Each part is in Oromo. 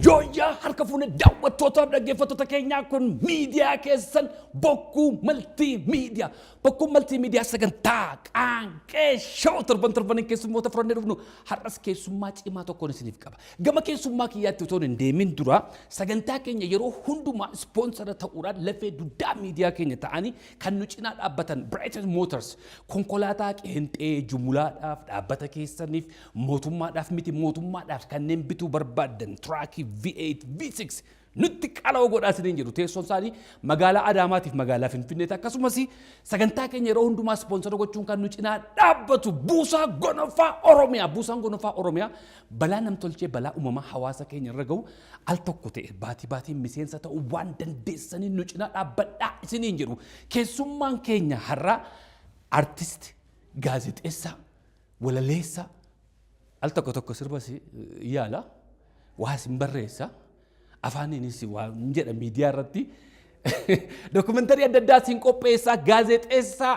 Jooyyaa harka fuune daawwattootaaf dhaggeeffattoota keenyaa kun miidiyaa keessan bokkuu maltiimiidiyaa. Bokkuu maltiimiidiyaa sagantaa qaanqee shoo torban keessummoota furannee dhufnu har'as keessummaa cimaa tokkoon isiniif qaba. Gama keessummaa kiyyaatti otoo hin deemin dura sagantaa keenya yeroo hundumaa ispoonsara ta'uudhaan lafee duddaa miidiyaa keenya ta'anii kan nu cinaa dhaabbatan Brighton Motors konkolaataa qeenxee jumlaadhaaf dhaabbata keessaniif mootummaadhaaf miti mootummaadhaaf kanneen bituu barbaadan tiraakii V8 V6 nutti qala'oo godhaasiniin jedhu teessoon isaanii magaalaa Adaamaatiif magaalaa Finfinneeti akkasumas sagantaa keenya yeroo hundumaa ispoonsara gochuun kan nu cinaa dhaabbatu Buusaa Gonofaa Oromiyaa. Buusaan Gonofaa Oromiyaa balaa namtolchee balaa uumamaa hawaasa keenya irra gahu al tokko ta'e baatii miseensa ta'uu waan dandeessaniin nu cinaa dhaabbadhaa isiniin jedhu. Keessummaan keenya har'a artist gaazexeessaa walaleessaa al tokko sirbas yaala waa sin barreessa afaaninis waan jedha miidiyaa irratti dokumentari adda addaa sin qopheessaa gaazexeessaa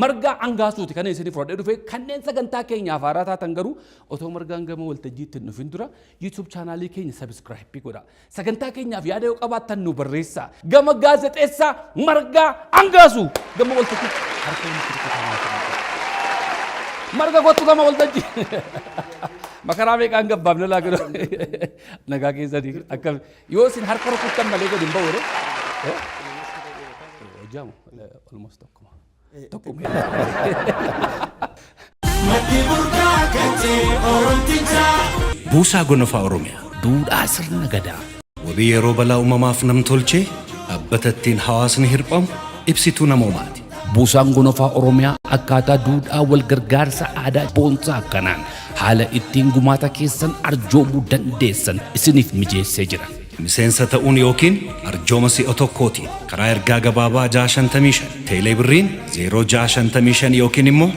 Margaa Angaasuuti kan isin fudhadhee dhufe kanneen sagantaa keenyaaf haaraa taatan garuu otoo Margaan gama waltajjiitti hin dhufin dura YouTube chaanaalii keenya subscribe godhaa. Sagantaa keenyaaf yaada yoo qabaattan nu barreessaa. Gama gaazexeessaa Margaa Angaasuu gama waltajjiitti harka Marga kottu gama waltajjii. Makaraa meeqaan gabbaabna laa godhu nagaa keessanii akkam yoo isin harka rukuttan malee gadi hin ba'u jaamu almost tokkuma. Buusaa Gonofaa Oromiyaa duudhaa sirna gadaa wabii yeroo balaa uumamaaf namtolchee dhaabbatattiin hawaasni hirphamu ibsituu namoomaati. Buusaan Gonofaa Oromiyaa akkaataa duudhaa wal gargaarsa aadaa boonsaa akkanaan haala ittiin gumaata keessan arjoomuu dandeessan isiniif mijeessee jira. Miseensa ta'uun yookiin arjooma si'a tokkootiin karaa ergaa gabaabaa 655 teelee birriin 0655 yookiin immoo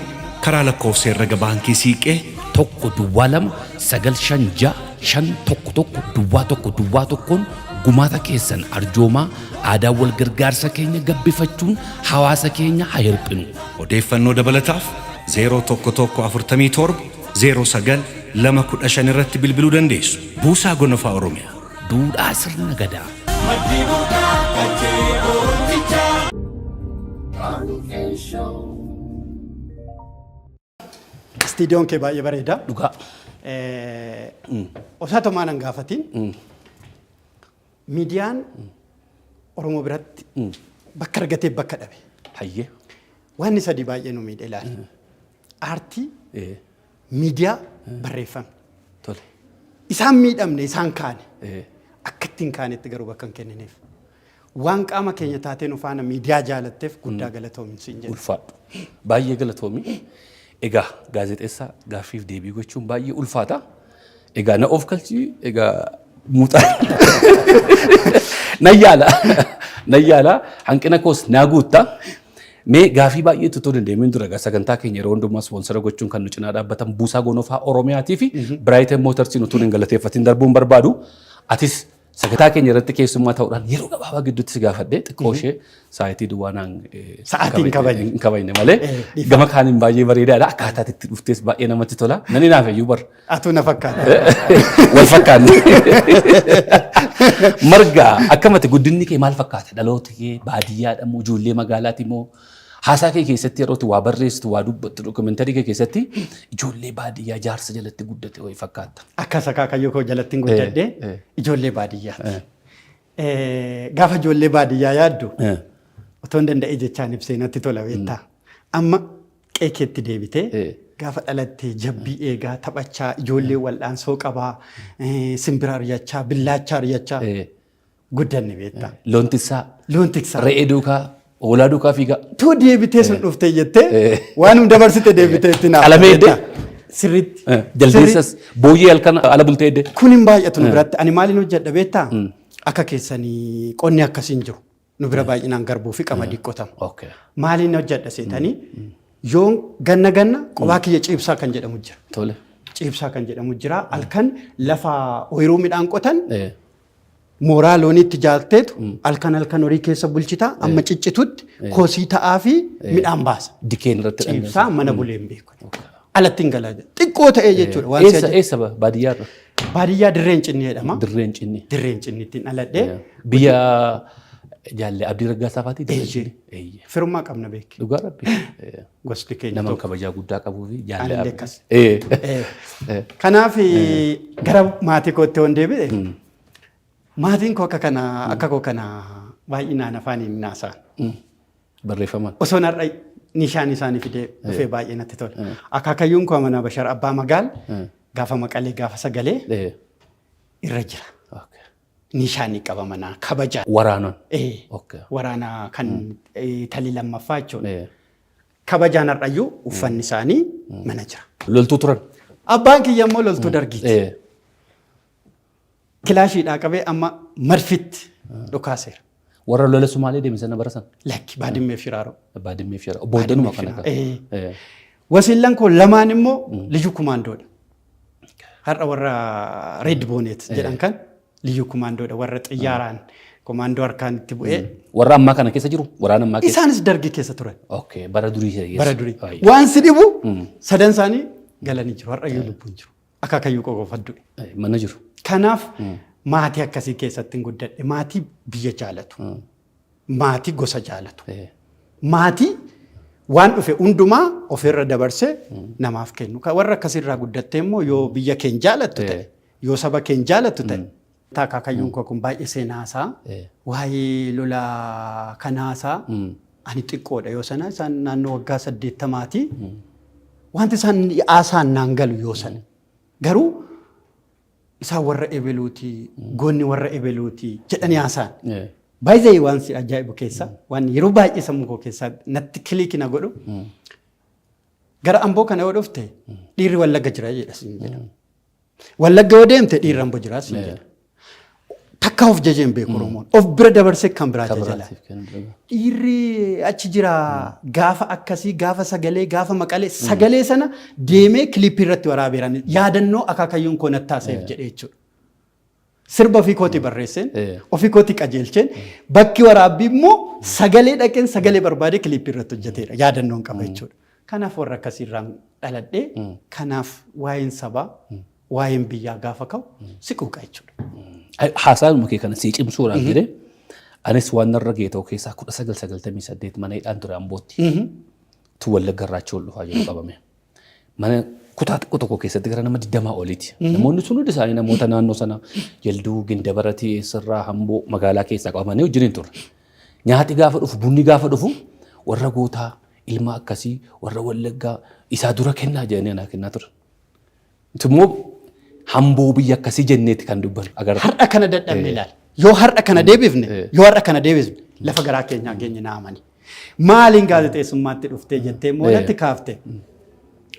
karaa lakkoofsa herrega baankii siiqee 1-2-956-511-1 gumaata keessan arjoomaa aadaa wal gargaarsa keenya gabbifachuun hawaasa keenya haa hirphinu. Odeeffannoo dabalataaf 0117 09 irratti bilbiluu dandeessu. Buusaa Gonofaa Oromiyaa. Duudhaa sirna gadaa. Istiidiyoon kee baay'ee bareeda. Dhugaa. Osoo maan hin gaafatin miidiyaan Oromoo biratti bakka argatee bakka dhabe. Hayyee. Waan sadii baay'ee nu miidhe ilaali. Aartii, miidiyaa, barreeffama. Tole. Isaan miidhamne isaan kaane. Akka ittiin kaanetti garuu bakka hin kennineef. Waan qaama keenya taateen ufaana miidiyaa jaalatteef guddaa galatoomi siin jedhe. Ulfaadhu. Baay'ee galatoomi. Egaa gaazexeessaa gaaffiif deebii gochuun baay'ee ulfaata. Egaa na of kalchi egaa muuxaa. Nayyaala hanqina koos naa guutta. Mee gaaffii baay'ee tuttuu dandeemin dura sagantaa keenya yeroo hundumaa ispoonsara gochuun kan nu cinaa dhaabbatan Buusaa Gonofaa Oromiyaatii fi Brighton Motors utuu hin galateeffatin darbuun barbaadu. Atis sagantaa keenya irratti keessummaa ta'uudhaan yeroo gabaabaa gidduutti si gaafadhee xiqqoo ishee sa'aatii duwwaanaan sa'aatiin hin kabajne malee gama kaaniin baay'ee bareedaadha. Akkaataa itti dhuftees baay'ee namatti tola. Nani naaf iyyuu bar. Atuu na fakkaata. Wal fakkaanne. Margaa akkamatti guddinni kee maal fakkaata? Dhaloota kee baadiyyaadha moo ijoollee magaalaati moo haasaa kee keessatti yeroo waa barreessitu waa dubbattu dokumentari kee keessatti ijoollee baadiyyaa jaarsa jalatti guddate wayii fakkaata. Akka Akaakayyoo koo jalatti guddadhee ijoollee baadiyyaa. Gaafa ijoollee baadiyyaa yaaddu otoo hin danda'e jechaan ibsee natti tola beektaa. Amma qeekeetti deebitee gaafa dhalattee jabbii eegaa taphachaa ijoollee wal'aansoo qabaa simbira ariyachaa billaachaa ariyachaa guddanne beektaa. Loon tiksaa. Re'ee duukaa. Oolaa duukaa fiigaa. Tuu deebitee sun dhuftee jettee waan hunda dabarsite deebitee itti naaf. Qalamee eddee. Sirriitti. Jaldeessas booyyee halkan ala bultee eddee. Kun hin baay'atu nu biratti. Ani maaliin hojjedha beektaa? Akka keessanii qonni akkasiin jiru. Nu bira baay'inaan garbuu fi qamadii qotama. Maaliin hojjedha seetanii yoon ganna qophaa kiyya ciibsaa kan jedhamu jira. Tole. Ciibsaa kan jedhamu jira. Halkan lafa ooyiruu midhaan qotan. Mooraa looniitti jaalteetu halkan horii keessa bulchitaa amma ciccitutti kosii ta'aa fi midhaan baasa. Dikeen irratti ciibsaa mana buleen beeku. Alatti hin galaa xiqqoo ta'ee jechuudha. Eessa baadiyyaarra? Baadiyyaa dirreen cinnii jedhama. Dirreen cinnii. Dirreen cinniitiin dhaladhee. Biyya jaallee Abdii Raggaasaa fa'aati. Firummaa qabna beeki. Dhugaa rabbi. Gosti keenya nama kabajaa guddaa qabuu fi jaallee akkas. Kanaaf gara maatii kootti waan deebi'e maatiin koo akka koo kana baay'inaan afaaniin naasa'an. Barreeffaman. Osoo narra nishaan isaanii fidee dhufee baay'ee natti tola. Akaakayyuun koo mana Bashar Abbaa Magaal gaafa Maqalee gaafa Sagalee irra jira. Nishaanii qaba manaa kabajaa. Waraanan. Waraana kan talii lammaffaa jechuudha. Kabajaan har'ayyuu uffanni isaanii mana jira. Loltuu turan. Abbaan kiyya immoo loltuu dargiiti. Kilaashiidhaa qabee amma marfitti dhukaaseera. Warra lola Sumaalee deemsana barasan. Lakki baadimmee Shiraaroo. Baadimmee Shiraaroo. Booddanuma kana. Wasiillan koo lamaan immoo liyyuu kumaandoodha. Har'a warra Red Bonnet jedhan kan liyyuu kumaandoodha. Warra xiyyaaraan kumaandoo harkaan itti bu'ee. Warra ammaa kana keessa jiru? Waraana ammaa keessa? Isaanis dargii keessa turan. Bara durii keessa. Bara durii. Waan si dhibu sadan isaanii galanii jiru. Har'ayyuu lubbuun jiru. Akaakayyuu qoqqoofaddu. Mana jiru. Kanaaf maatii akkasii keessatti guddadhe. Maatii biyya jaalatu. Maatii gosa jaalatu. Maatii waan dhufe hundumaa ofirra dabarsee namaaf kennu. Warra akkasirraa guddattee immoo yoo biyya keenya jaalattu ta'e, yoo saba keenya jaalattu ta'e. Akaakayyuun koo kun baay'ee seenaasaa waa'ee lola kanaasaa ani xiqqoodha yoo sana isaan naannoo waggaa 80 wanti isaan haasaan naan galu yoo sana garuu isaan warra ebeluuti goonni warra ebeluuti jedhanii haasaan baay'ee waan si ajaa'ibu keessa waan yeroo baay'ee sammuu koo keessaa natti kiliikii na godhu gara Amboo kana yoo dhufte dhiirri Wallagga jira jedha siin jedha Wallagga yoo deemte dhiirri Amboo jira siin jedha. Takka of jajeen beeku Oromoon. Of bira dabarsee kan biraa jajala. Dhiirri achi jira gaafa akkasii gaafa Sagalee gaafa Maqalee Sagalee sana deemee kiliippii irratti waraabeeran yaadannoo akaakayyuun koo nattaaseef jedhee jechuudha. Sirba ofii kooti barreesseen ofii kooti qajeelcheen bakki waraabbii immoo Sagalee dhaqeen Sagalee barbaadee kiliippii irratti hojjeteera yaadannoo qaba jechuudha. Kanaaf warra akkasiirraan dhaladhee kanaaf waa'een sabaa waa'een biyyaa gaafa ka'u siquuqa jechuudha. Haasaan mukee kana sii cimsuudhaan jedhee anis waan narra geetoo keessaa 1998 mana hidhaan ture Ambootti. Tu Wallagga irraacha ol dhufaa jiru qabame. Mana kutaa xiqqoo tokko keessatti gara nama 20 oliiti. Namoonni sun hundi isaanii namoota naannoo sana Jalduu, Gindabaratii, Eessarraa, Hamboo magaalaa keessaa qabamanii wajjin ture. Nyaati gaafa dhufu, bunni gaafa dhufu warra gootaa ilma akkasii warra Wallaggaa isaa dura kennaa jedhanii anaa kennaa ture. Immoo Hamboo biyya akkasii jenneeti kan dubbannu agarra. Har'a kana dadhabne ilaala. Yoo har'a kana deebifne lafa garaa keenyaa geenye naamani. Maaliin gaazexeessummaatti dhuftee jettee moolatti kaafte.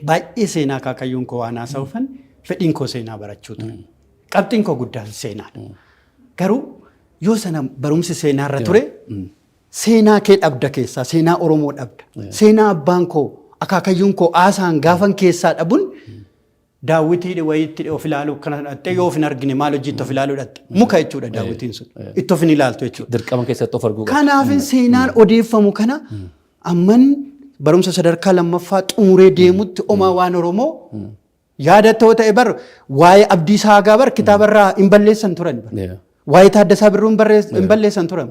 Baay'ee seenaa akaakayyuun koo waan haasa'uufan fedhiin koo seenaa barachuu ture. Qabxiin koo guddaan seenaadha. Garuu yoo sana barumsi seenaarra ture seenaa kee dhabda keessaa seenaa Oromoo dhabda. Seenaa abbaan koo akaakayyuun koo haasaan gaafan keessaa dhabuun daawwitii wayitti of ilaaluu kana dhatte yoo of hin argine maal hojiitti of ilaaluu dhatte muka jechuudha daawwitiin sun itti of hin ilaaltu jechuudha. Dirqama keessatti of arguu qaba. Kanaaf seenaan odeeffamu kana amman barumsa sadarkaa lammaffaa xumuree deemutti omaa waan Oromoo yaadattoo ta'e bar waa'ee Abdii Saagaa bar kitaabarraa hin balleessan turan. Waa'ee Taaddasaa Birruu hin balleessan turan.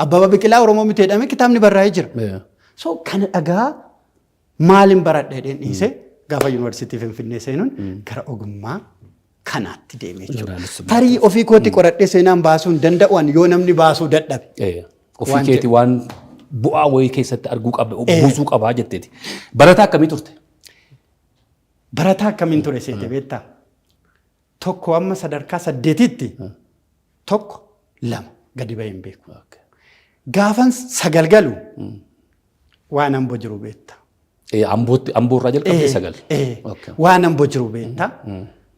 Abbabaa Biqilaa Oromoo miti jedhamee kitaabni barraa'ee jira. So kana dhagaa maaliin baradhee dhiisee gaafa yuunivarsiitii Finfinnee seenuun gara ogummaa kanaatti deemee jechuudha. Tarii ofii kootti qoradhee seenaan baasuu hin danda'uun yoo namni baasuu dadhabe. Ofii keetii waan bu'aa wayii keessatti arguu qabda buusuu qabaa jetteeti. Barataa akkamii turte? Barataa akkamiin ture seete beektaa? Tokko amma sadarkaa 8tti tokko 2 gadi bahee hin beeku. Gaafan 9 galu waan Amboo jiru beektaa. Amboo irraa jalqabdee 9. Waan Amboo jiru beektaa.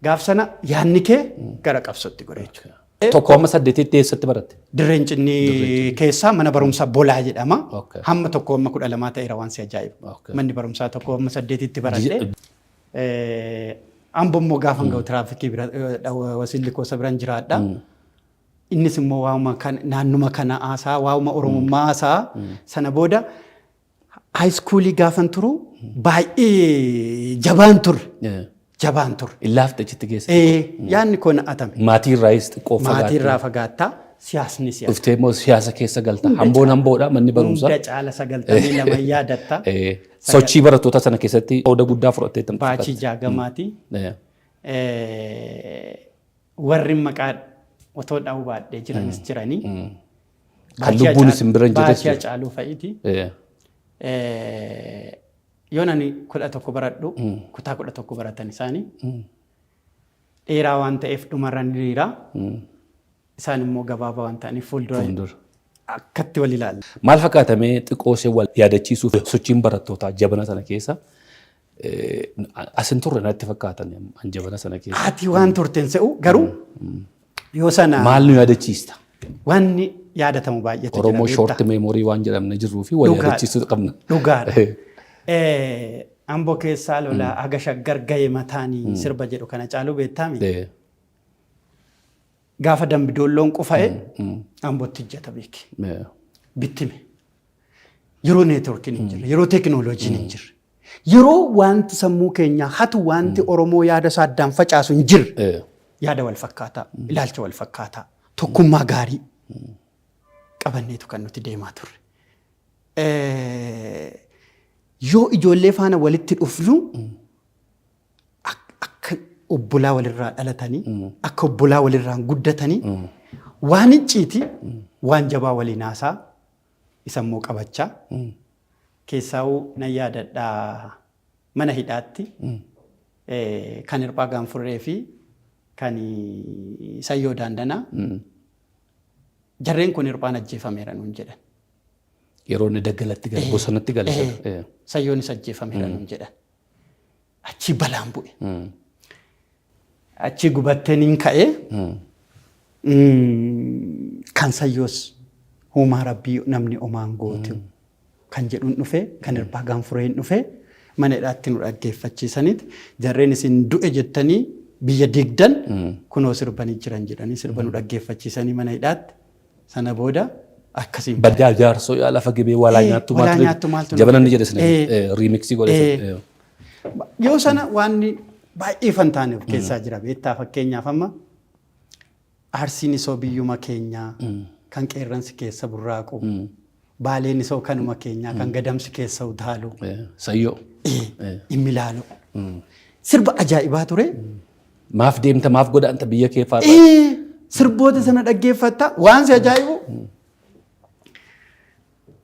Gaaf sana yaadni kee gara qabsootti godhe jechuudha. Tokko amma 8tti eessatti baratte? Dirreen Cinnii keessaa mana barumsaa Bolaa jedhama. Hamma tokko amma 12 ta'eera waan si ajaa'ibu. Manni barumsaa tokko amma 8tti baratte. Amboo immoo gaafa ga'u tiraafikii Wasiilli Koosa biraan jiraadha. Innis immoo waa'uma naannuma kana haasaa waa'uma Oromummaa haasaa sana booda haayiskuulii gaafan turu baay'ee jabaan turre. jabaan ture. Illaafte achitti geesse. Yaadni koo na'atame. Maatii irraayis xiqqoo fagaatte. Maatii irraa fagaattaa siyaasni siyaasa. Dhuftee immoo siyaasa keessa galta. Hamboon hamboodha manni barumsaa. Hunda caala 92 yaadatta. Sochii barattoota sana keessatti qooda guddaa fudhattee tan. Baachii jaagamaati. Warri maqaa otoo dha'uu baadhee jiranis jiranii. Kan lubbuun isin bira hin jirre. Baachii Hacaaluu fa'iiti. Yoon ani 11 baradhu kutaa 11 baratan isaanii dheeraa waan ta'eef dhumarraan hiriiraa isaan immoo gabaabaa waan ta'aniif fuuldura akkatti wal ilaalla. Maal fakkaatamee xiqqoo ishee wal yaadachiisuuf sochiin barattootaa jabana sana keessa asin turre natti fakkaatan jabana sana keessa. Ati waan turteen se'u garuu yoo sana. Maal nu yaadachiista? Wanni yaadatamu baay'eetu jira. Oromoo short memorii waan jedhamne jirruu fi wal yaadachiisuu qabna. Dhugaadha. Amboo keessaa lolaa aga shaggar ga'e mataanii sirba jedhu kana Hacaaluu beektaami. Gaafa Dambidoolloon qufa'e Ambootti ijjata beeke. Bittime. Yeroo neetworkiin hin jirre, yeroo teekinooloojiin hin jirre, yeroo wanti sammuu keenyaa hatu wanti Oromoo yaada isaa addaan facaasu hin jirre yaada wal fakkaataa, ilaalcha wal fakkaataa, tokkummaa gaarii qabanneetu kan nuti deemaa turre. Yoo ijoollee faana walitti dhufnu akka obbolaa walirraa dhalatanii akka obbolaa walirraa guddatanii waan icciiti waan jabaa waliin haasaa isammoo qabachaa keessaa'uu nan yaadadhaa mana hidhaatti kan Hirphaa Gaanfurree fi kan Sayyoo Daandanaa jarreen kun Hirphaan ajjeefameera nuun jedhan. Yeroo inni daggalatti gala bosonatti gala. Sayyoonis ajjeefameera nuun jedhan. Achi balaan bu'e. Achi gubatteeniin ka'ee kan Sayyoos uumaa rabbii namni omaan gootu kan jedhuun dhufee kan Hirphaa Gaanfurreen dhufee mana hidhaatti nu dhaggeeffachiisaniiti jarreen isin du'e jettanii biyya digdan kunoo sirbanii jiran jedhanii sirba nu dhaggeeffachiisanii mana hidhaatti sana booda akkasiin. Baddaa jaarsoo yaa lafa gibee walaa nyaattu maaltu jabana ni jedhe sana riimiksii godhe. Yoo sana waan baay'ee fantaaneef keessaa jira beektaa fakkeenyaaf amma Arsiin isoo biyyuma keenyaa kan qeerransi keessa burraaqu baaleen isoo kanuma keenyaa kan gadamsi keessa utaalu. Sayyoo. Inni ilaalu. Sirba ajaa'ibaa ture. Maaf deemta maaf godaanta biyya kee faana. Sirboota sana dhaggeeffatta waan si ajaa'ibu.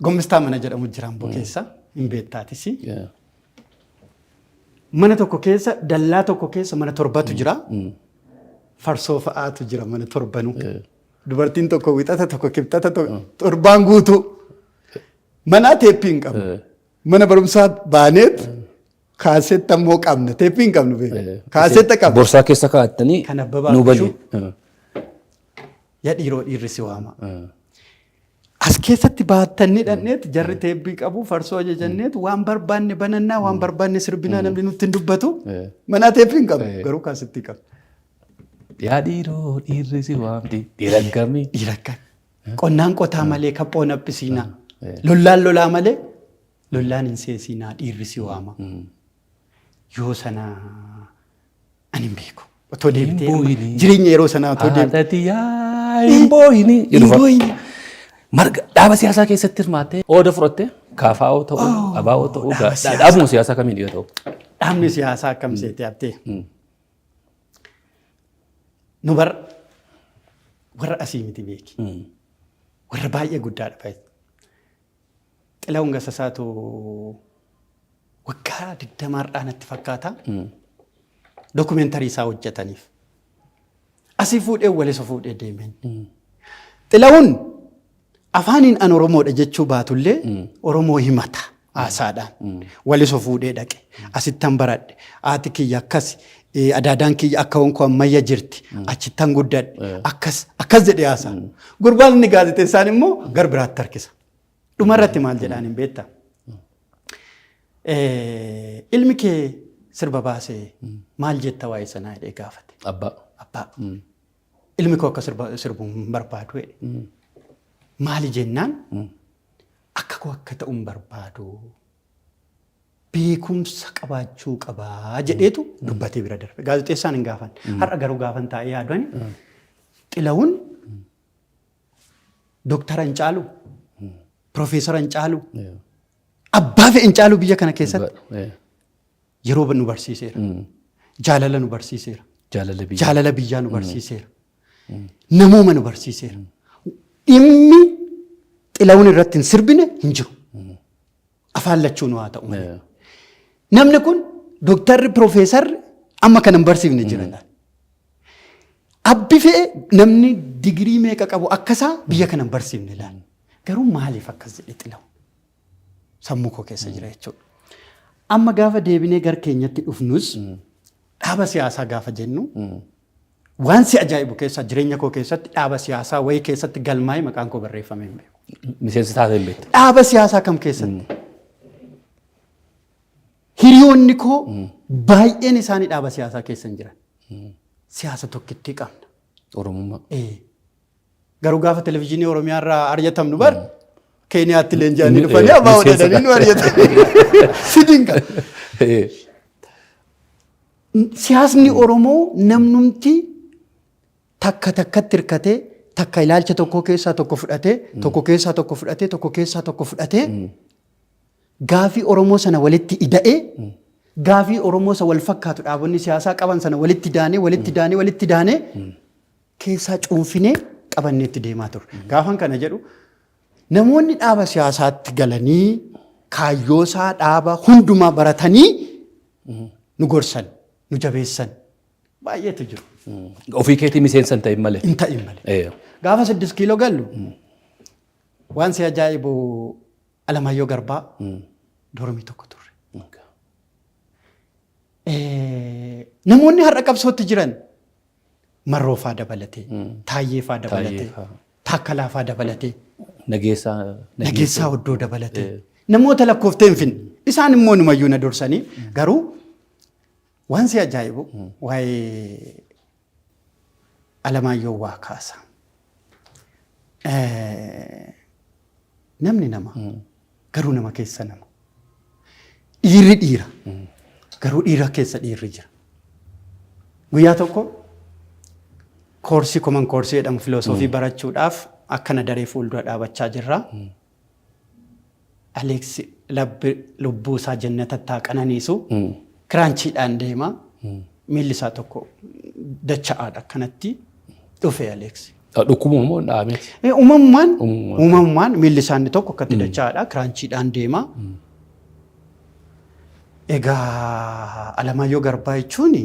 Gommistaa mana jedhamu jira Amboo keessa hin beektaatis. Mana tokko keessa dallaa tokko keessa mana torbatu jira. Farsoo fa'aatu jira mana torbanuu. Dubartiin tokko wixata tokko kibxata torbaan guutuu. Mana teeppii hin qabnu. Mana barumsaa baaneet kaasetta immoo qabna. Teeppii hin qabnu beeku. Kaasetta qabna. Borsaa keessa kaa'attanii kan abbabaa bishuu. Yaa dhiiroo dhiirri si waama. As keessatti baattanni dhanneet jarri teeppii qabu farsoo ajajanneet waan barbaanne banannaa waan barbaanne sirbinaa namni nutti hin dubbatu. Mana teeppii hin qabnu garuu kaasetta qabna. Yaa dhiiroo dhiirri si waamti dhiiraggamii. Dhiiraggamii. Qonnaan qotaa malee kaphoo naphisiinaa. Lollaan lolaa malee lollaan hin seesinaa dhiirri si waama. Yoo sana ani hin beeku. Otoo deebitee jireenya yeroo sanaa otoo deebitee. Haadhati yaa hin booyini. Marga dhaaba siyaasaa keessatti hirmaattee ooda fudhattee kaafaa'oo ta'uu abaa'oo ta'uu dhaabuma siyaasaa kamiin yoo ta'u. Dhaabni siyaasaa akkam seetee haftee. Nu warra asii miti beeki. Warra baay'ee guddaadha baay'ee. Xilahuun Gasasaatu waggaa 20 natti fakkaata. Dokumeentarii isaa hojjetaniif. Asii fuudhee waliso fuudhee deemeen. Xilahuun afaaniin an Oromoodha jechuu baatullee Oromoo himata haasaadhaan. Waliso fuudhee dhaqe. Asittan baradhe. Haati kiyya akkasi. Adaadaan kiyya akka wankoo ammayya jirti. Achittan guddadhe. Akkas jedhee haasaa. Gurbaan inni gaazexeessaan immoo gar biraatti harkisa. Dhumarratti maal jedhaan hin beektaa? Ilmi kee sirba baasee maal jetta waa'ee sanaa jedhee gaafate. Abbaa. Ilmi koo akka sirbu hin barbaadu jedhe. Maali jennaan akka koo akka ta'u hin barbaadu. beekumsa qabaachuu qabaa jedheetu dubbatee bira darbe. Gaazexeessaan hin gaafan. Har'a garuu gaafan taa'ee yaaduun Xilawun Dooktara hin caalu, Piroofeesara hin caalu, abbaa fe'e hin caalu biyya kana keessatti yeroo nu barsiiseera. Jaalala nu barsiiseera. Jaalala biyyaa nu barsiiseera. Namooma nu barsiiseera. Dhimmi Xilawun irratti hin sirbine hin jiru. Afaan lachuun haa ta'u. Namni kun dooktarri piroofeesarri amma kan hin barsiifne jiran. Abbi fe'e namni digirii meeqa qabu akkasaa biyya kana hin barsiifne laal. Garuu maaliif akkas jedhe Xilawun? Sammuu koo keessa jira jechuudha. Amma gaafa deebinee gar keenyatti dhufnus dhaaba siyaasaa gaafa jennu waan si ajaa'ibu keessa jireenya koo keessatti dhaaba siyaasaa wayii keessatti galmaa'ee maqaan koo barreeffamee hin beeku. Miseensa taatee hin beektu. Dhaaba siyaasaa kam keessatti? Hiriyoonni koo baay'een isaanii dhaaba siyaasaa keessa hin jiran. Siyaasa tokkittii qabna. Oromummaa. Garuu gaafa televizyiinii Oromiyaa irraa argatamnu bar Keeniyaatti leenji'anii dhufanii abbaa odeedanii nu argatan. Sidinqa. Siyaasni Oromoo namnumti takka takkatti hirkatee takka ilaalcha tokko keessaa tokko fudhatee tokko keessaa tokko fudhatee tokko keessaa tokko fudhatee gaafii Oromoo sana walitti ida'ee gaafii Oromoo sana wal fakkaatu dhaabonni siyaasaa qaban sana walitti daanee keessaa cuunfinee qabanneetti deemaa ture. Gaafan kana jedhu namoonni dhaaba siyaasaatti galanii kaayyoosaa dhaaba hundumaa baratanii nu gorsan, nu jabeessan baay'eetu jiru. Ofii keetii miseensa hin ta'in malee. Hin ta'in malee. Gaafa 6 kiiloo gallu waan si ajaa'ibu Alamaayyoo Garbaa dormii tokko turre. Namoonni har'a qabsootti jiran Marroofaa dabalatee, Taayyeefaa dabalatee, Taakkalaafaa dabalatee, Nageessaa Oddoo dabalatee namoota lakkooftee hin finne. Isaan immoo numayyuu na dursanii garuu waan si ajaa'ibu waa'ee Alamaayyoo waa kaasa. Namni nama garuu nama keessa nama. Dhiirri dhiira garuu dhiira keessa dhiirri jira. Guyyaa tokko koorsii jedhamu filosoofii barachuudhaaf akkana daree fuuldura dhaabachaa jirra. Aleeksi lubbuu isaa jannatatti haa qananiisu kiraanchiidhaan deema. Miilli isaa tokko dacha'aadha akkanatti dhufe Aleeksi. Dhukkubuma moo dhaabeti? Uumamumaan miilli isaanii tokko akkatti dacha'aadha kiraanchiidhaan deema. Egaa Alamaayyoo Garbaa jechuun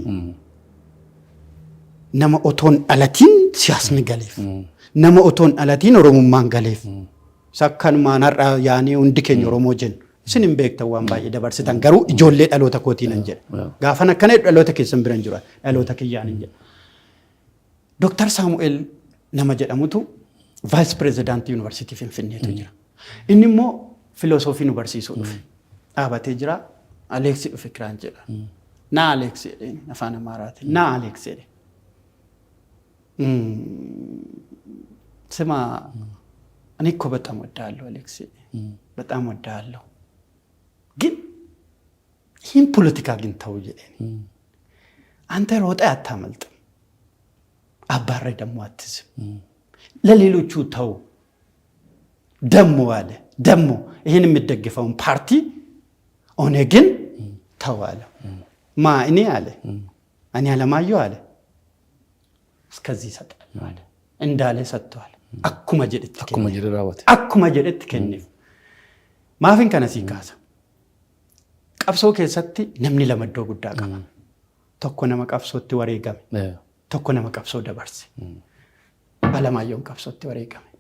nama otoon dhalatiin siyaasni galeef. Nama otoon dhalatiin Oromummaan galeef. Sakkanumaan har'a yaanii hundi keenya Oromoo jennu. Isin hin beektan waan baay'ee dabarsitan garuu ijoollee dhaloota kootiin hin jedha. Gaafan akkana dhaloota keessan biran jira. Dhaloota kiyyaan hin jedha. Dooktar Saamu'eel nama jedhamutu vaayis pireezidaantii yuunivarsiitii Finfinneetu jira. Inni immoo filosoofii nu barsiisuu dhufe. Dhaabatee jira. Aleeksi dhufe kiraan jedha. Naa Aleeksi jedheen afaan Amaaraatiin. Naa Aleeksi jedhe. ስማ እኔ እኮ በጣም ወዳለሁ አሌክስ በጣም ወዳለሁ ግን ይህን ፖለቲካ ግን ተው ይለኝ አንተ ሮጠ አታመልጥም አባረ ደግሞ አትዝም ለሌሎቹ ተው ደሞ ይህን የሚደግፈውን ፓርቲ ኦነግን ተው አለ ማ እኔ አለ እኔ አለማየሁ አለ እስከዚህ ሰጣል ማለት እንዳለ ሰጥቷል አኩማ ጀደት ከነፍ ማፊን ከነሲ ካሳ ቀብሶ ከሰቲ ነምኒ ለመዶ ጉዳ ቀባ tokko nama qabsootti wareegame tokko nama qabsoo dabarse Alamaayoon qabsootti wareegame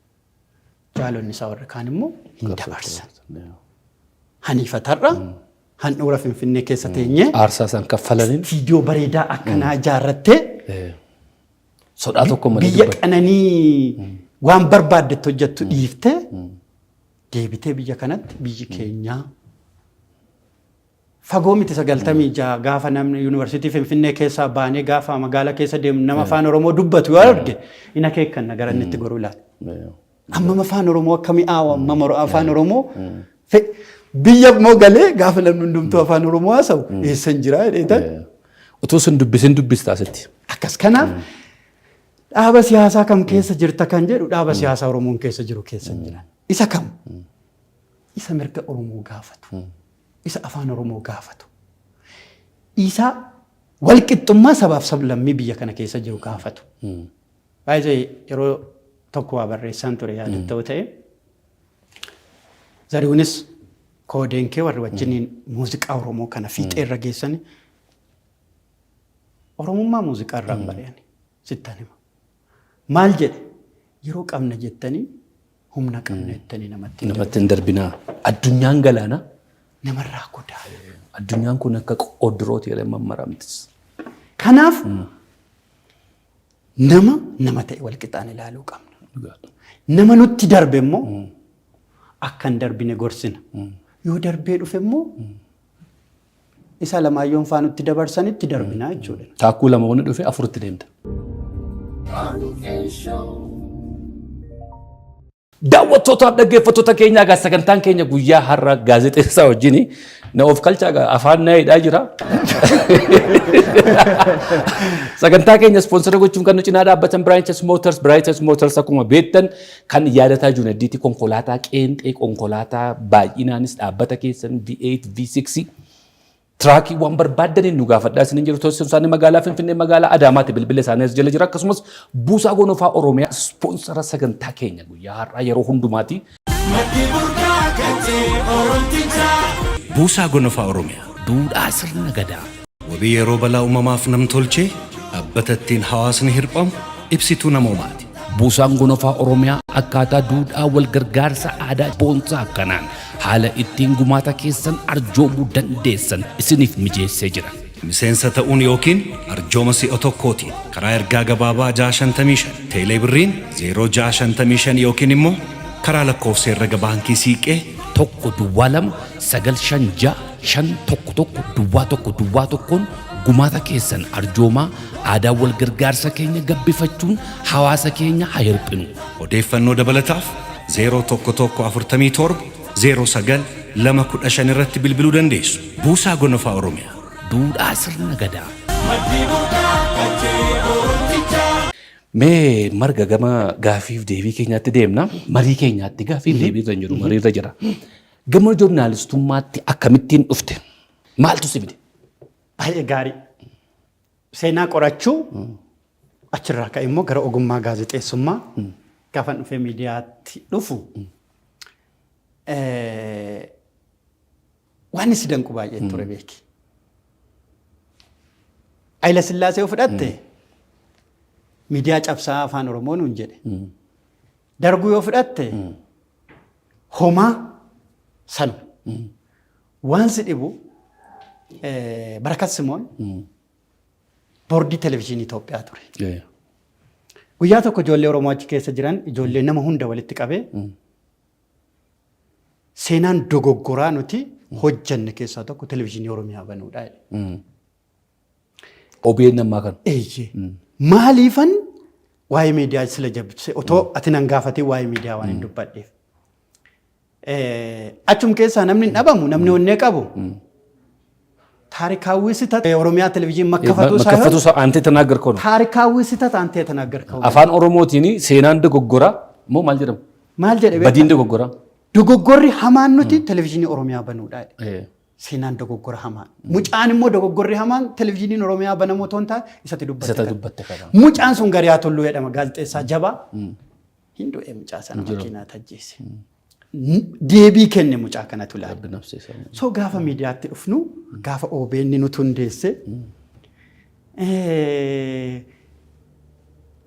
jaalonni isaa warra kaan immoo hin dabarsan haniifatarra handhuura Finfinnee keessa teenye aarsaa san kaffalaniin viidiyoo bareedaa akkanaa ijaarrattee sodaa tokko malee biyya qananii waan barbaaddetti hojjettu dhiiftee deebitee biyya kanatti biyyi keenyaa fagoo miti 96 gaafa namni yuunivarsiitii Finfinnee keessaa baanee gaafa magaalaa keessa deemu nama afaan Oromoo dubbatu yoo arge ina keekkan nagaran itti goruu laata amma afaan Oromoo akka mi'aawu amma afaan Oromoo biyya immoo galee gaafa namni hundumtuu afaan Oromoo haasa'u eessan jira jedheetan. Utuu sin dubbistaa asitti. Akkas kanaaf dhaaba siyaasaa kam keessa jirta kan jedhu dhaaba siyaasaa Oromoon keessa jiru keessa jira. Isa kam? Isa mirga Oromoo gaafatu. Isa afaan Oromoo gaafatu. Isa walqixxummaa sabaaf sablammii biyya kana keessa jiru gaafatu. Baay'ee yeroo tokko waa barreessaan ture yaadatta'u ta'e. Zarihuunis koodeen kee warri wajjiniin muuziqaa Oromoo kana fiixee irra geessani. Oromummaa muuziqaa irraan barreessani. Sittaan hima. Maal jedhe yeroo qabna jettanii humna qabna jettanii namatti hin darbinaa. Addunyaan galaana. Namarraa godaa. Addunyaan kun akka qoddirooti jedhee mammaramtis. Kanaaf nama ta'e walqixaan ilaaluu qabna. Nama nutti darbe immoo akka hin darbine gorsina. Yoo darbee dhufe immoo isa lamaayyoon faa nutti dabarsanitti darbinaa jechuudha. Taakkuu lama wani dhufe afuritti deemta. Daawwattootaaf dhaggeeffattoota keenyaa egaa sagantaan keenya guyyaa har'a gaazexeessaa wajjin na of kalchaa afaan na hidhaa jira. Sagantaa keenya ispoonsara gochuun kan nu cinaa dhaabbatan Brightes Motors akkuma beektan kan yaadataa Juuneddiitti konkolaataa qeenxee konkolaataa baay'inaanis dhaabbata keessan V8 V6 tiraakii waan barbaadaniin nu gaafadhaa isin jiru toosisun isaanii magaalaa Finfinnee magaalaa Adaamaatti bilbila isaanii as jala jira akkasumas buusaa gonofaa Oromiyaa ispoonsara sagantaa keenya guyyaa har'aa yeroo hundumaati. Buusaa gonofaa Oromiyaa Duudhaa sirna gadaa. wabii yeroo balaa uumamaaf namtolchee dhaabbata ittiin hawaasni hirphamu ibsituu namoomaati. Buusaan gonofaa Oromiyaa akkaataa duudhaa wal gargaarsa aadaa boonsaa akkanaan haala ittiin gumaata keessan arjoomuu dandeessan isiniif mijeessee jira. Miseensa ta'uun yookiin arjooma si'a tokkootiin karaa ergaa gabaabaa 655 teelee birriin 0655 yookiin immoo karaa lakkoofsa herrega baankii siiqee 1-2-956-511-1 gumaata keessan arjoomaa aadaa wal gargaarsa keenya gabbifachuun hawaasa keenya haa hirphinu. Odeeffannoo dabalataaf 0117 09 irratti bilbiluu dandeessu. Buusaa gonofaa Oromiyaa. Duudhaa sirna gadaa. Mee marga gama gaafiif deebii keenyaatti deemna. Marii keenyaatti gaafiif deebii kan jiru mariirra jira. Gama joornaalistummaatti akkamittiin dhufte? Maaltu si fide? Baay'ee gaarii. Seenaa qorachuu achirraa ka'e immoo gara ogummaa gaazexeessummaa gaafa dhufee miidiyaatti dhufu waan isi danqu baay'ee ture beeki. Hayila Sillaasee yoo fudhatte miidiyaa cabsaa afaan Oromoo nuun jedhe. Darguu yoo fudhatte homaa sanu waan si dhibu Barakat Simoon boordii televezyiinii Itoophiyaa ture. Guyyaa tokko ijoollee Oromoo achi keessa jiran ijoollee nama hunda walitti qabee seenaan dogoggoraa nuti hojjanne keessaa tokko televezyiinii Oromiyaa banuudha. OBN ammaa kan. Maaliifan waa'ee miidiyaa sila jabse otoo ati nan gaafatee waa'ee miidiyaa waan hin dubbadheef. Achum keessaa namni hin dhabamu namni onnee qabu. ታሪካዊ ስህተት የኦሮሚያ ቴሌቪዥን መከፈቱ ሳይሆን አንተ ተናገርከው ነው። ታሪካዊ ስህተት አንተ የተናገርከው አፋን ኦሮሞቲኒ ሴናን ደጎጎራ ሞ ማልጀደም ማልጀደ በዲን ደጎጎራ ደጎጎሪ ሀማኑቲ ቴሌቪዥን ኦሮሚያ በኑዳ ሴናን ደጎጎራ ሀማን ሙጫን ሞ ደጎጎሪ ሀማን ቴሌቪዥን ኦሮሚያ በነሞቶንታ ይሰተዱበት ሙጫን ሱን ገሪያ ቶሉ የደማ ጋዜጣ ጀባ ሂንዶ ኤምጫሰና መኪና ተጀሲ deebii kenne mucaa kanatu laala. So gaafa miidiyaatti dhufnu gaafa OBN nutu hundeesse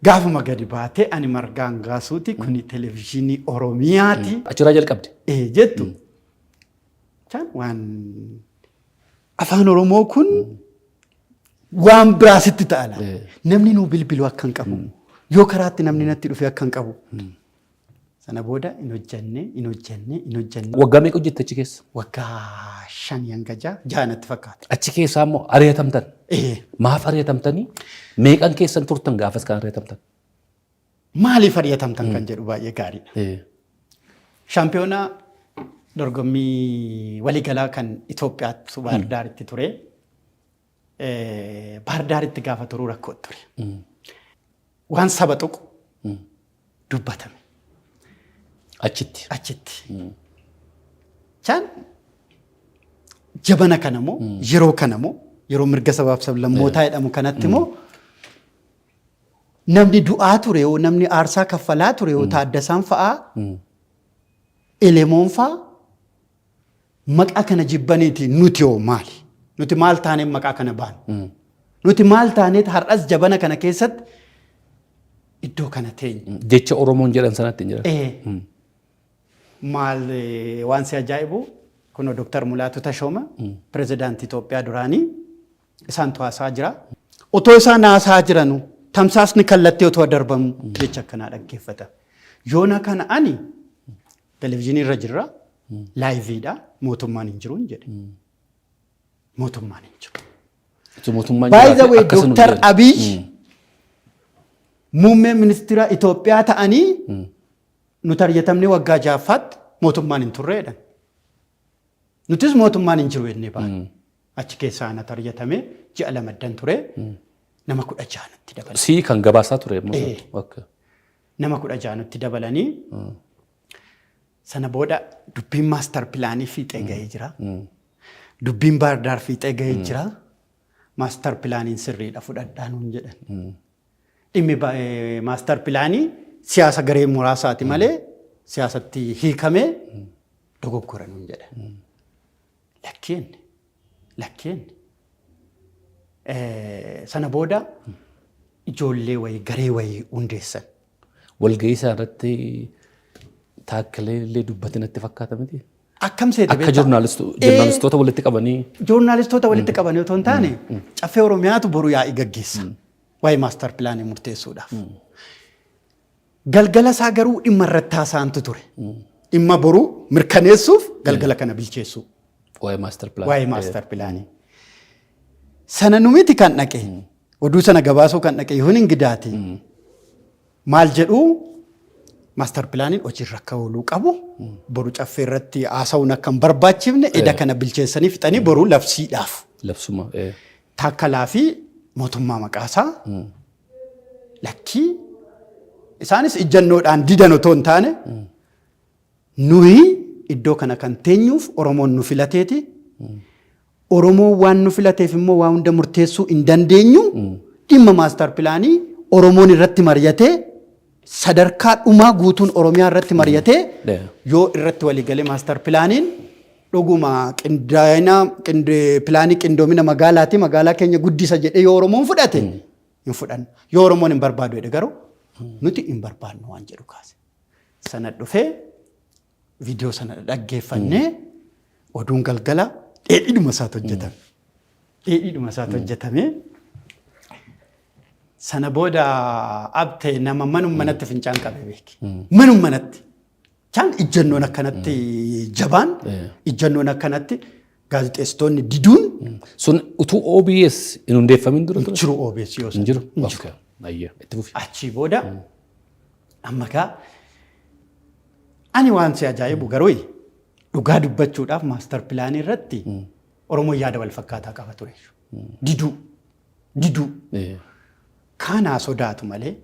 gaafuma gadi baatee ani margaan gaasuuti kuni televezyiinii Oromiyaati. Achirraa jalqabde. Jettu. Waan afaan Oromoo kun waan biraasitti ta'ala. Namni nuu bilbilu akka hin qabu. Yoo karaatti namni natti dhufe akka hin qabu. Sana booda in hojjenne. Waggaa meeqa hojjette achi keessa? Waggaa 5 hanga 6 natti fakkaata. Achi keessaa immoo ari'atamtan. Maaf ari'atamtanii? Meeqan keessan turtan gaafas kan ari'atamtan? Maaliif ari'atamtan kan jedhu baay'ee gaariidha. Shaampiyoonaa dorgommii waliigalaa kan Itoophiyaatti Baahir Daaritti ture. Baahir Daaritti gaafa turuu rakkoo ture. Waan saba tuqu dubbatame. Achitti. Chaan jabana kanamoo yeroo mirga sabaaf sablammootaa jedhamu kanatti immoo namni du'aa ture yoo namni aarsaa kaffalaa ture yoo Taaddasaan fa'aa Elemoon fa'aa maqaa kana jibbaniiti nuti yoo maali? Nuti maal taanee maqaa kana baanu? Nuti maal taanee har'as jabana kana keessatti iddoo kana teenya? Jecha Oromoon jedhan sanatti hin jedhan. Maal waan si ajaa'ibu kun Dr. Mulaatu Tashooma pirezidaantii Itoophiyaa duraanii isaan haasaa jira. Otoo isaan haasaa jiranu tamsaasni kallattii otoo darbamu jecha akkanaa dhaggeeffata. Yoona kana ani televizyiinii irra jirra laayiviidha mootummaan hin jiru jedhe. Mootummaan hin jiru. By the way Dr. Abiy muummee ministeera Itoophiyaa ta'anii nuti argatamne waggaa 6ffaatti mootummaan hin turreedha. Nutis mootummaan hin jiru jennee baane. Achi keessaa ana argatame ji'a 2 ture. Nama 16tti dabalanii. Si kan gabaasaa ture immoo. Nama 16tti dabalanii sana booda dubbiin maastar pilaanii fiixee gahee jira. Dubbiin Baahir Daar fiixee gahee jira. Maastar pilaaniin sirriidha fudhadhaa nuun jedhan. Dhimmi maastar pilaanii siyaasa garee muraasaati malee siyaasatti hiikamee dogoggora nuun jedhan. Lakkeen sana booda ijoollee wayii garee wayii hundeessan. Walgahii isaa irratti taakkalee illee dubbate natti fakkaata miti. Akkam seete beektaa? Akka joornaalistoota walitti qabanii. Joornaalistoota walitti qabanii otoo hin taane caffee Oromiyaatu boru yaa'ii gaggeessa. Waa'ee maastar pilaanii murteessuudhaaf. Galgala isaa garuu dhimma irratti haasa'antu ture. Dhimma boruu mirkaneessuuf galgala kana bilcheessu. Waa'ee maastar pilaanii. Sana numiti kan dhaqe. Oduu sana gabaasuu kan dhaqe yoo hin gidaate. Maal jedhuu maastar pilaaniin hojiirra akka ooluu qabu. Boru caffee irratti haasa'uun akka hin barbaachifne eda kana bilcheessanii fixanii boruu labsiidhaaf. Labsuma. Taakkalaa fi mootummaa maqaasaa lakkii isaanis ijjannoodhaan didan otoo hin taane nuyi iddoo kana kan teenyuuf Oromoon nu filateeti. Oromoon waan nu filateef immoo waa hunda murteessuu hin dandeenyu. Dhimma maastar pilaanii Oromoon irratti mari'atee sadarkaa dhumaa guutuun Oromiyaa irratti mari'atee yoo irratti waliigalee maastar pilaaniin dhuguma pilaanii qindoomina magaalaati magaalaa keenya guddisa jedhee yoo Oromoon fudhate hin fudhannu. Yoo Oromoon hin barbaadu jedhe garuu nuti hin barbaannu waan jedhu kaase. Sana dhufee viidiyoo sana dhaggeeffannee oduun galgala dheedhiidhuma isaatti hojjetame. Dheedhiidhuma isaatti hojjetame. Sana booda abtee nama manatti fincaan qabe beeki. Manatti. Chaan ijjannoon akkanatti jabaan ijjannoon akkanatti gaazexeessitoonni diduun. Sun utuu OBS hin hundeeffamin dura ture? Jiru OBS yoo hin jiru. Achii booda amma kaa ani waan si ajaa'ibu garuu dhugaa dubbachuudhaaf maastar pilaanii irratti Oromoo yaada wal fakkaataa qaba ture. Diduu. Kaanaa sodaatu malee.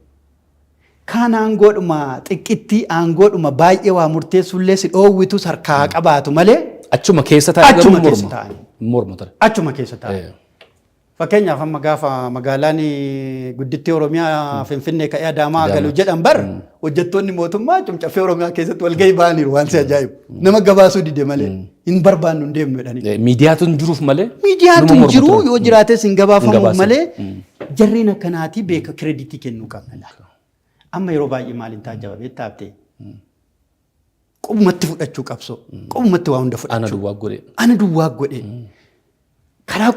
Kaan aangoodhuma xiqqittii aangoodhuma baay'ee waa murteessullee si dhoowwitu harkaa qabaatu malee. Achuma keessa taa'ee morma ture. Achuma keessa taa'ee. Fakkeenyaaf amma gaafa magaalaan guddittii Oromiyaa Finfinnee ka'ee Adaamaa galu jedhan bar hojjettoonni mootummaa caffee Oromiyaa keessatti walgahii ba'aniiru waan si ajaa'ibu. Nama gabaasuu dide malee hin barbaannu hin deemnu jedhanii. Miidiyaatu hin jiruuf malee. Miidiyaatu hin jiru yoo jiraates hin gabaafamu malee jarreen akkanaatii beeka kireeditii kennuu qabna. Amma yeroo baay'ee maaliin taajjaba beektaa abtee? Qubumatti fudhachuu qabsoo. Qubumatti waa hunda fudhachuu. Ana duwwaa godhe. Karaa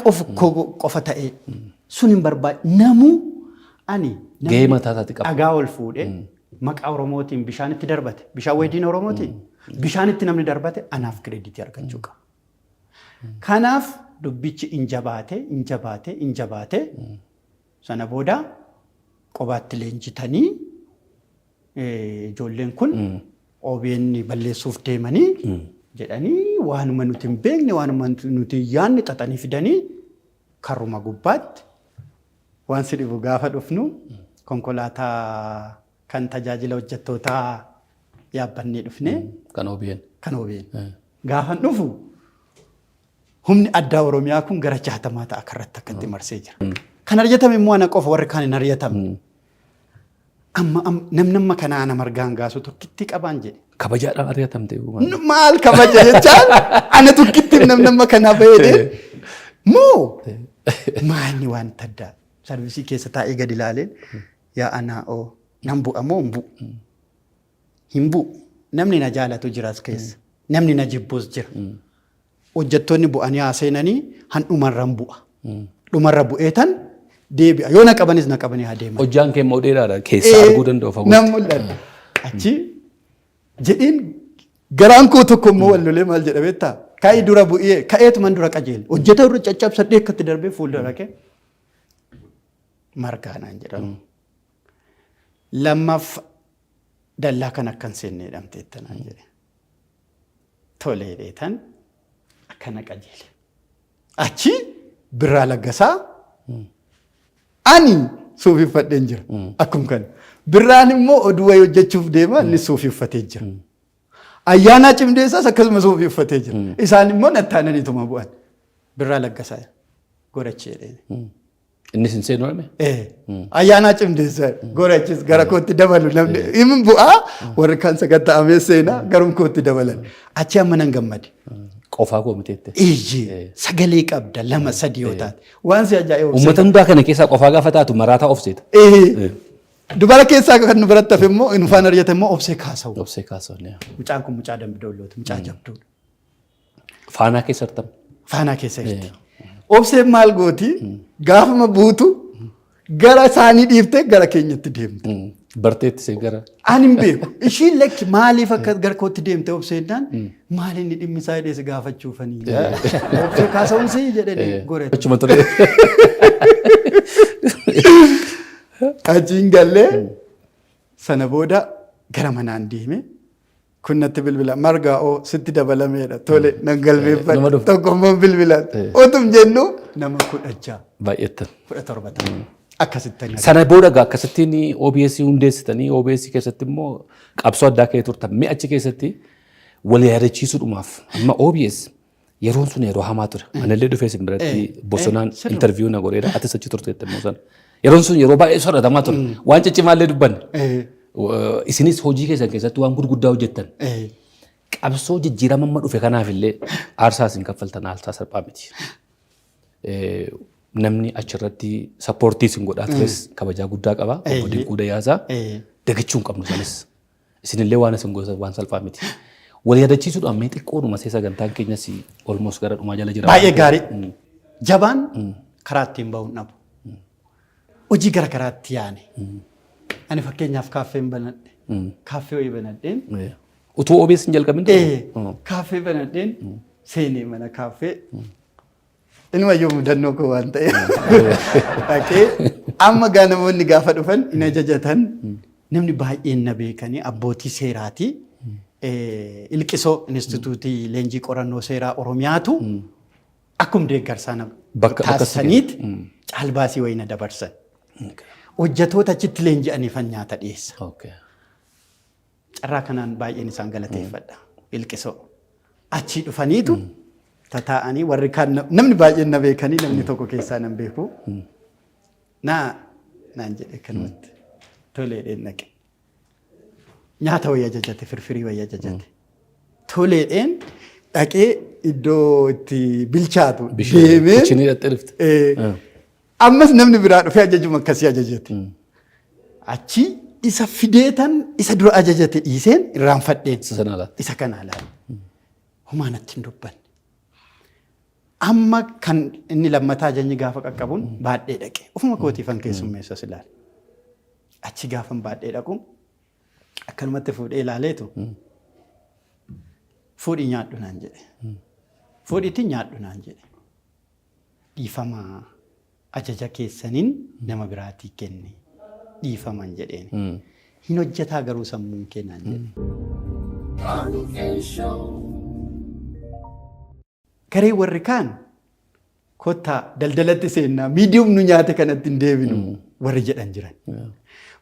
qofa ta'ee sun hin barbaade. Namuu ani gahee mataa isaatti qaba. Dhagaa ol fuudhee maqaa Oromootiin bishaanitti darbate. Bishaan waydiin Oromootiin. Bishaanitti namni darbate anaaf kireeditii argachuu qaba. Kanaaf dubbichi injabaate sana booda qobaatti leenjitanii ijoolleen kun OBN balleessuuf deemanii jedhanii waanuma nuti hin beekne waanuma nuti yaanni xaxanii fidanii karuma gubbaatti waan si dhibu gaafa dhufnu konkolaataa kan tajaajila hojjettootaa yaabbannee dhufne kan OBN gaafa dhufu humni addaa Oromiyaa kun gara 60 ta'a karratti akkatti marsee jira. Kan argatame immoo ana qofa warri kaan hin argatamne. Amma namni kana ana margaan gaasu tokkitti qabaan jedhe. Kabajaadhaan argatamte. Maal kabaja jechaan ana tokkitti namni kana baay'ee moo maanni waan taddaa sarvisii keessa taa'ee gadi ilaaleen yaa anaa oo nan bu'a moo hin bu'u namni na jaalatu jiras keessa namni na jibbus jira. Hojjettoonni bu'anii haaseenanii handhumarran bu'a. Dhumarra bu'eetan deebi'a. Yoo na qabanis na qabanii haa deeman. Hojjaan kee immoo dheeraadha keessa arguu danda'u fagoo. Nam mul'ata. Achi jedhiin garaan koo tokko immoo wallolee maal jedha beektaa? Ka'ii dura bu'ee ka'eetuman dura qajeela. Hojjeta irra caccabsadhee akkatti darbee fuuldura kee margaanaan jedhamu. Lammaffaa dallaa kan akkan seenne jedhamteettanaan jedhe. Tolee dheetan akkana qajeele. Achi Birraa Laggasaa ani suufiffadheen jira. Akkuma kana. Birraan immoo oduu wayii hojjechuuf deema inni suufiffatee jira. Ayyaanaa Cimdeessaas akkasuma suufiffatee jira. Isaan immoo nattaananiituma bu'an. Birraa Laggasaa goracheedhe. Innis hin seenuudhame? Ayyaanaa Cimdeessaa gorachis gara kootti dabalu namni himin bu'aa warri kan sagatta'amee seenaa garum kootti dabalan. Achi amma nan gammade. Qofaa koo miteette. Iyyi sagalee qabda 2-3 yoo taate. Waan si ajaa'ibu. Uummata hundaa kana keessaa qofaa gaafa taatu maraataa obseeta. Dubara keessaa kan nu biratti hafe immoo inni faana argate immoo obsee kaasa'u. Obsee kaasa'u. Mucaan kun mucaa Dambidoollooti. Mucaa jabduudha. Faanaa keessa jirtam. Faanaa keessa jirti. Obseen maal gooti gaafuma buutu gara isaanii dhiiftee gara keenyatti deemte. Barteetti see gara. Ani hin beeku. Ishiin lekki maaliif akka gara kootti deemte obseennaan maali inni dhimmi isaa hidhees gaafachuufanii. Obsee kaasa'uun si jedhanii gorete. Achuma ture. Achiin gallee sana booda gara manaan deeme. Kun natti bilbila margaa oo sitti dabalameedha. Tole nan galmeeffadhe. Tokkommoo bilbilaatti. Otum jennu nama 16. Baay'eettan. 17 ta'a. Akkasitti. Sana booda akkasittiin OBS hundeessitanii OBS keessatti immoo qabsoo addaa ka'ee turtan. Mee achi keessatti wal yaadachiisuudhumaaf amma OBS yeroon sun yeroo hamaa ture. Anallee dhufee sin biratti bosonaan interviyuu na godheedha. Atis achi turteetta immoo sana. Yeroon sun yeroo baay'ee sodaatamaa ture. Waan ciccimaallee dubbanne. Isinis hojii keessan keessatti waan gurguddaa hojjettan. Qabsoo jijjiirama amma dhufe kanaaf illee aarsaa isin kaffaltan aarsaa salphaa miti. Namni achirratti sappoortii isin godhaa tures kabajaa guddaa qaba. Obbo Dinquu Dayyaasaa dagachuu hin qabnu sanis. Isinillee waan isin gootan waan salphaa miti. Wal yaadachiisuudhaan mee xiqqoodhuma see sagantaan keenyas olmoos gara dhumaa jala jira. Baay'ee gaarii. Jabaan karaa ittiin bahuun dhabu. Hojii gara karaatti yaane. Ani fakkeenyaaf kaaffee banadhe. Kaaffee wayii banadheen. Utuu OBS hin jalqabin kaaffee banadheen seenee mana kaaffee. Inuma yoo mudannoo koo waan ta'e. Amma gaa namoonni gaafa dhufan hin ajajatan namni baay'een na beekanii abbootii seeraati. Ilqisoo Inistituutii Leenjii Qorannoo Seeraa Oromiyaatu akkuma deeggarsaa taasisaniiti caalbaasii wayii na dabarsan. Hojjetoota achitti leenji'aniifan nyaata dhiyeessa. Carraa kanaan baay'een isaan galateeffadha. Ilqisoo. Achii dhufaniitu tataa'anii warri kaan namni baay'een na beekanii namni tokko keessaa nan beeku. Naan jedhe kanumatti toleedheen dhaqe. Nyaata wayii ajajate firfirii wayii ajajate. Toleedheen dhaqee iddoo itti bilchaatu deemee. Ammas namni biraa dhufee ajajuma akkasii ajajate. Achi isa fideetan isa dura ajajate dhiiseen irraanfadheen. Isa kana alaala. Humaa natti hin dubbanne. Amma kan inni lammataa ajajni gaafa qaqqabuun baadhee dhaqe. Ofuma kootiifan keessummeessas ilaale. Achi gaafan baadhee dhaqu akkanumatti fuudhee ilaaleetu fuudhii nyaadhu naan jedhe. Fuudhiitti nyaadhu naan jedhe. Dhiifamaa. Ajaja keessaniin nama biraatii kenne dhiifaman jedheen. Hin hojjetaa garuu sammuun kennaan jedhe. Garee warri kaan kottaa daldalatti seennaa miidiyum nu nyaate kanatti hin deebinu warri jedhan jiran.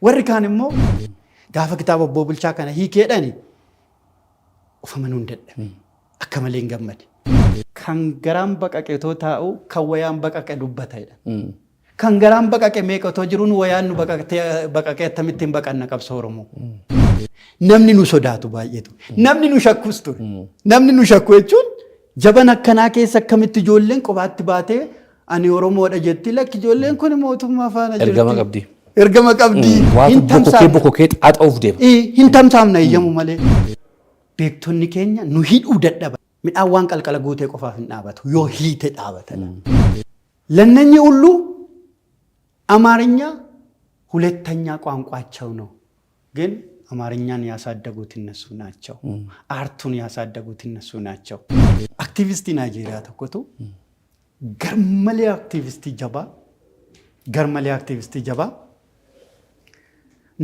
Warri kaan immoo gaafa kitaaba Obbo Bulchaa kana hiikeedhani ufamanuu hin dadhabne akka malee hin gammade. Kan garaan baqaqee taa'u kan wayaan baqaqe dubbatedha. Kan garaan baqaqe meeqatoo jiruun wayaan nu baqaqee akkamittiin baqanna qabsoo Oromoo. Namni nu sodaatu baay'eetu. Namni nu shakkus ture. Namni nu shakku jechuun jaban akkanaa keessa akkamitti ijoolleen kophaatti baatee ani Oromoodha jetti lakki ijoolleen kun mootummaa faana jirti. Ergama qabdi. Ergama qabdi. Waan bokkokee xaaxa'uuf deema. Hin tamsaamna iyyamu malee. Beektonni keenya nu hidhuu dadhaban. Midhaan waan qalqala guutee qofaaf hin dhaabatu yoo hiite dhaabatan. Lannanyii ሁሉ አማርኛ ሁለተኛ ቋንቋቸው ነው ግን አማርኛን ያሳደጉት እነሱ ናቸው አርቱን ያሳደጉት እነሱ ናቸው አክቲቪስት ናይጄሪያ ተቆጡ ገርመሌ አክቲቪስት ጀባ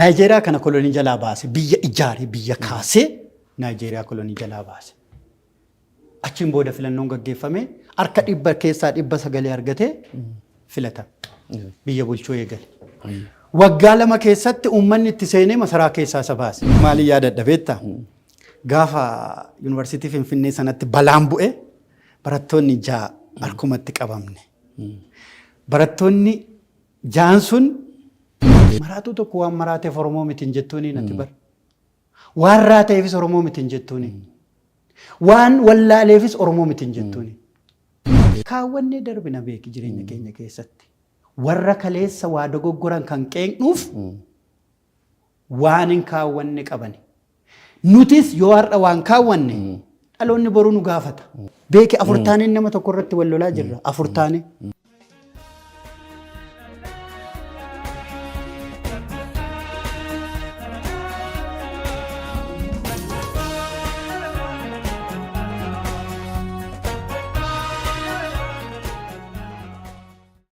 ናይጄሪያ ከነ ኮሎኒ ጀላ ባሴ ብየ ኢጃሪ ብየ ካሴ ናይጄሪያ ኮሎኒ ጀላ ባሴ አቺን ቦደ ፍለኖን ገገፈሜ አርካ ዲበ ኬሳ ዲበ ሰገሌ አርገቴ ፍለታ biyya bulchuu eegale. Waggaa lama keessatti uummanni itti seenee masaraa keessaa isa baase. Maaliif yaadadha beektaa? Gaafa yuunivarsiitii Finfinnee sanatti balaan bu'e barattoonni 6 harkumatti qabamne. Barattoonni 6 sun maraatu tokko waan maraateef Oromoo miti hin jettuuni natti bar. Waan raateefis Oromoo miti hin jettuuni. Waan wallaaleefis Oromoo miti hin jettuuni. Kaawwannee darbina beeki jireenya keenya keessatti. Warra kaleessa waa dogoggoran kan qeeqnuuf waan hin kaawwanne qabani. Nutis yoo har'a waan kaawwanne dhaloonni boruu nu gaafata. Beeki afurtaaniin nama tokko irratti wal lolaa jirra. Afurtaanii.